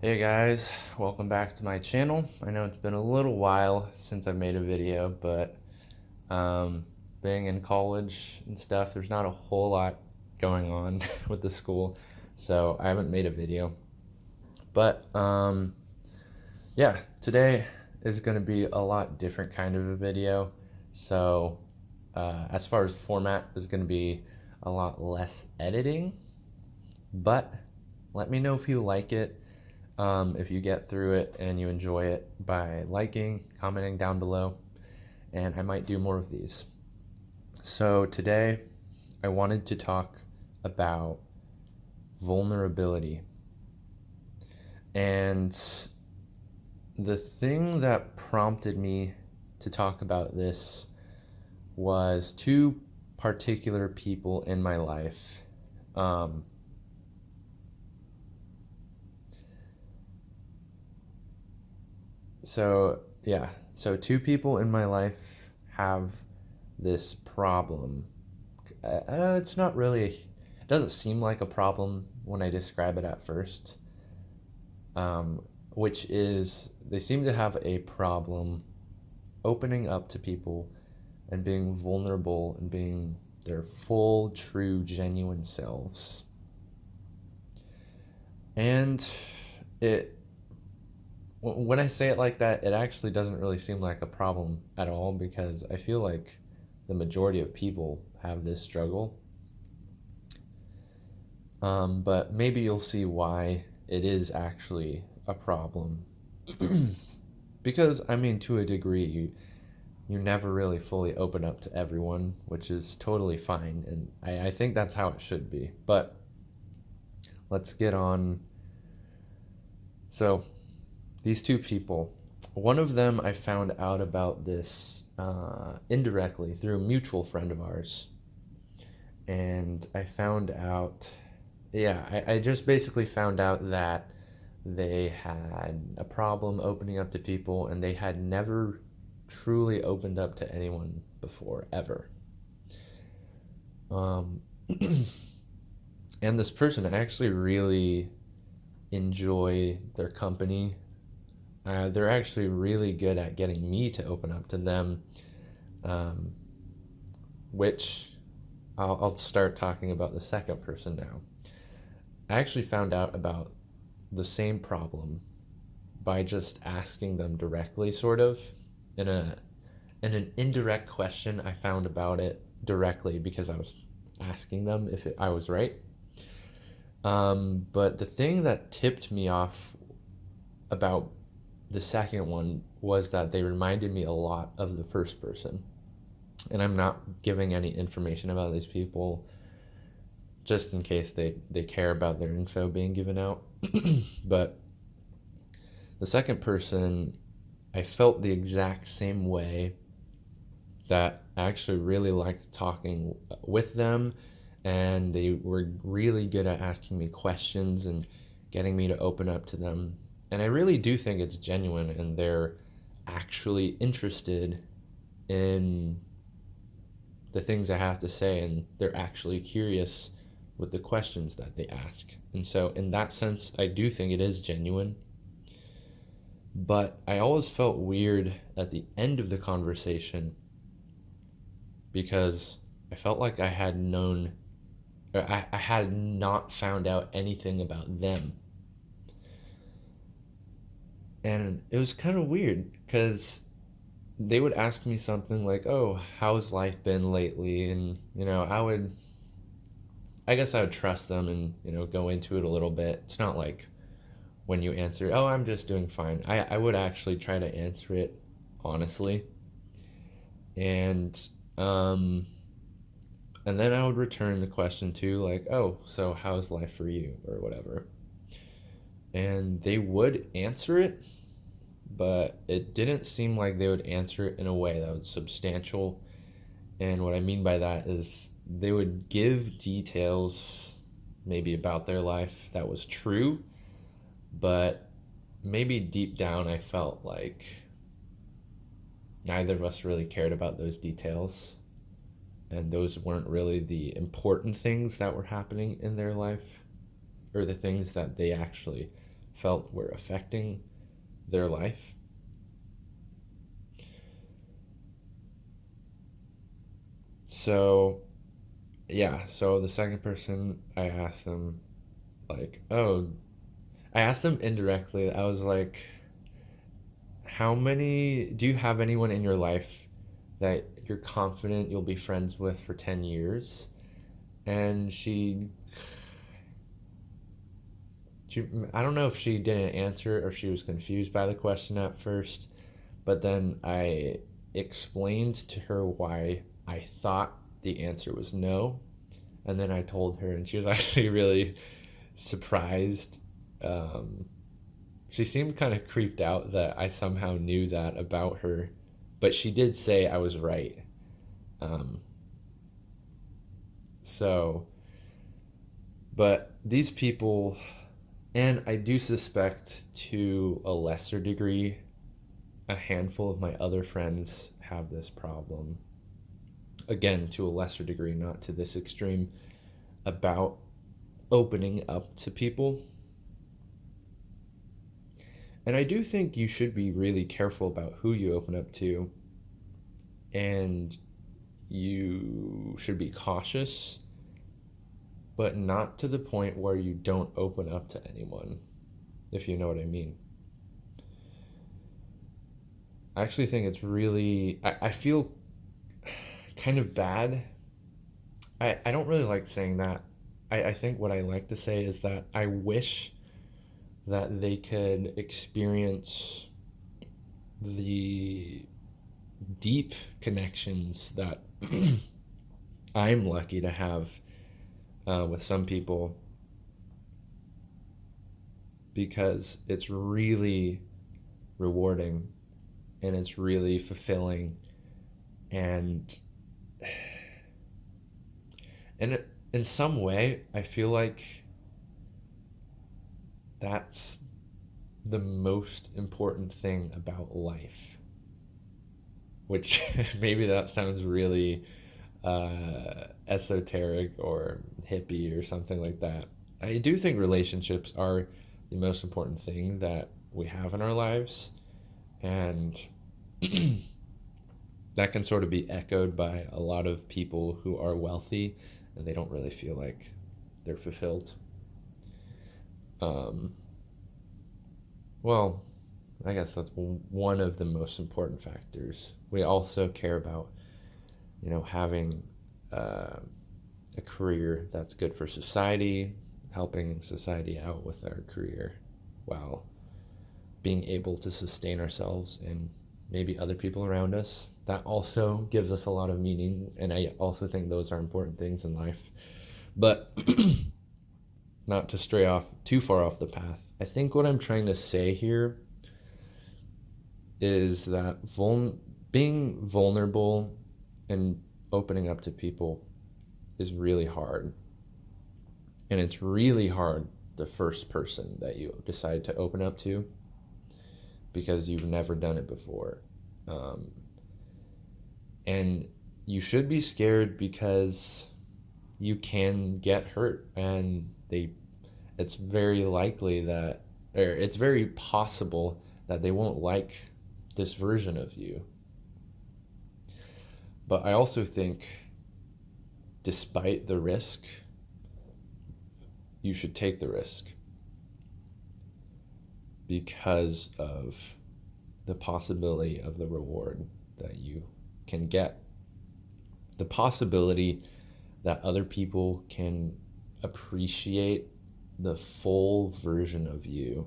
Hey guys, welcome back to my channel. I know it's been a little while since I've made a video, but um, being in college and stuff, there's not a whole lot going on with the school, so I haven't made a video. But yeah, today is going to be a lot different kind of a video. So as far as format, there's going to be a lot less editing, but let me know if you like it. If you get through it and you enjoy it by liking, commenting down below, and I might do more of these. So today I wanted to talk about vulnerability. And the thing that prompted me to talk about this was two particular people in my life. So two people in my life have this problem. It's not really, it doesn't seem like a problem when I describe it at first, which is they seem to have a problem opening up to people and being vulnerable and being their full, true, genuine selves. And it when I say it like that, it actually doesn't really seem like a problem at all because I feel like the majority of people have this struggle. But maybe you'll see why it is actually a problem. Because, I mean, to a degree, you never really fully open up to everyone, which is totally fine, and I think that's how it should be. But let's get on. So, these two people, one of them I found out about this indirectly through a mutual friend of ours. And I found out, I just basically found out that they had a problem opening up to people and they had never truly opened up to anyone before, ever. Um, and this person, I actually really enjoy their company. They're actually really good at getting me to open up to them, um, which I'll start talking about the second person now. I actually found out about the same problem by just asking them directly, sort of, in an indirect question. I found about it directly because I was asking them if I was right. But the thing that tipped me off about the second one was that they reminded me a lot of the first person. And I'm not giving any information about these people just in case they care about their info being given out. But the second person, I felt the exact same way, that I actually really liked talking with them, and they were really good at asking me questions and getting me to open up to them. And I really do think it's genuine and they're actually interested in the things I have to say and they're actually curious with the questions that they ask. And so, in that sense, I do think it is genuine. But I always felt weird at the end of the conversation because I felt like I had known, or I had not found out anything about them. And it was kind of weird because they would ask me something like, "Oh, how's life been lately?" And, I guess I would trust them and, go into it a little bit. It's not like when you answer, "Oh, I'm just doing fine." I would actually try to answer it honestly. And, um, and then I would return the question to, like, "Oh, so how's life for you?" or whatever. And they would answer it, but it didn't seem like they would answer it in a way that was substantial. And what I mean by that is they would give details maybe about their life that was true, but maybe deep down I felt like neither of us really cared about those details. And those weren't really the important things that were happening in their life, or the things that they actually felt were affecting their life. So, yeah, so the second person, I asked them, like, oh, I asked them indirectly. I was like, do you have anyone in your life that you're confident you'll be friends with for 10 years? And she, I don't know if she didn't answer or she was confused by the question at first, but then I explained to her why I thought the answer was no. And then I told her, and she was actually really surprised. Um, she seemed kind of creeped out that I somehow knew that about her, but she did say I was right. Um, so, but these people, and I do suspect to a lesser degree, a handful of my other friends have this problem. Again, to a lesser degree, not to this extreme, about opening up to people. And I do think you should be really careful about who you open up to, and you should be cautious, but not to the point where you don't open up to anyone, if you know what I mean. I actually think it's really, I feel kind of bad. I don't really like saying that. I think what I like to say is that I wish that they could experience the deep connections that I'm lucky to have with some people, because it's really rewarding and it's really fulfilling, and in some way I feel like that's the most important thing about life, which maybe that sounds really esoteric or hippie or something like that. I do think relationships are the most important thing that we have in our lives, and that can sort of be echoed by a lot of people who are wealthy and they don't really feel like they're fulfilled. Um, well, I guess that's one of the most important factors. We also care about, having uh, a career that's good for society, helping society out with our career while being able to sustain ourselves and maybe other people around us. That also gives us a lot of meaning, and I also think those are important things in life. But not to stray off too far off the path, I think what I'm trying to say here is that being vulnerable and opening up to people is really hard. And it's really hard the first person that you decide to open up to, because you've never done it before. Um, and you should be scared because you can get hurt, and it's very likely that, or it's very possible that they won't like this version of you. But I also think, despite the risk, you should take the risk because of the possibility of the reward that you can get. The possibility that other people can appreciate the full version of you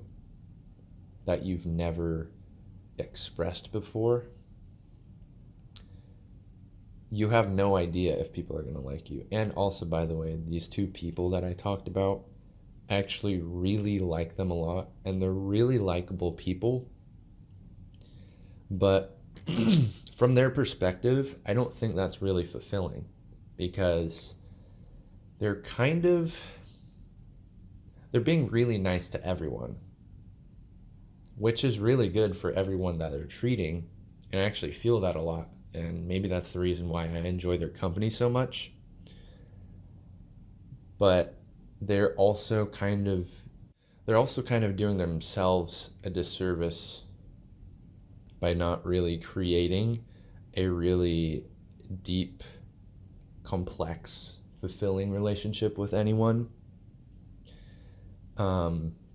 that you've never expressed before. You have no idea if people are going to like you. And also, by the way, these two people that I talked about, I actually really like them a lot, and they're really likable people. But from their perspective, I don't think that's really fulfilling, because they're they're being really nice to everyone, which is really good for everyone that they're treating. And I actually feel that a lot. And maybe that's the reason why I enjoy their company so much. But they're also they're also kind of doing themselves a disservice by not really creating a really deep, complex, fulfilling relationship with anyone.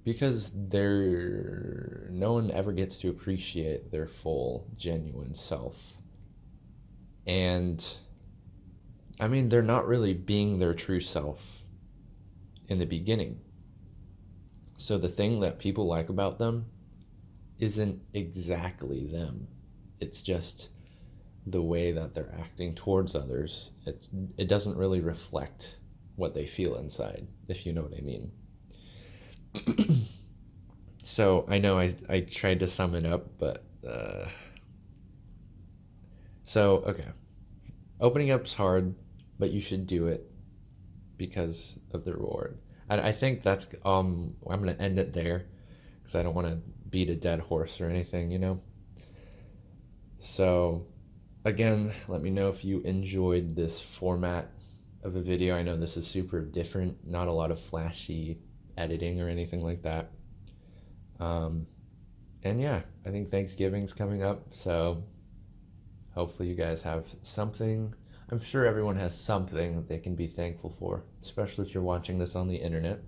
Because no one ever gets to appreciate their full, genuine self. And I mean, they're not really being their true self in the beginning. So the thing that people like about them isn't exactly them. It's just the way that they're acting towards others. It doesn't really reflect what they feel inside, if you know what I mean. So I know I tried to sum it up, but so okay, opening up's hard, but you should do it because of the reward. And I think that's I'm gonna end it there because I don't want to beat a dead horse or anything, you know. So again, let me know if you enjoyed this format of a video. I know this is super different, not a lot of flashy editing or anything like that. And yeah, I think Thanksgiving's coming up, so hopefully you guys have something. I'm sure everyone has something that they can be thankful for, especially if you're watching this on the internet.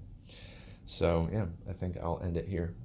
So yeah, I think I'll end it here.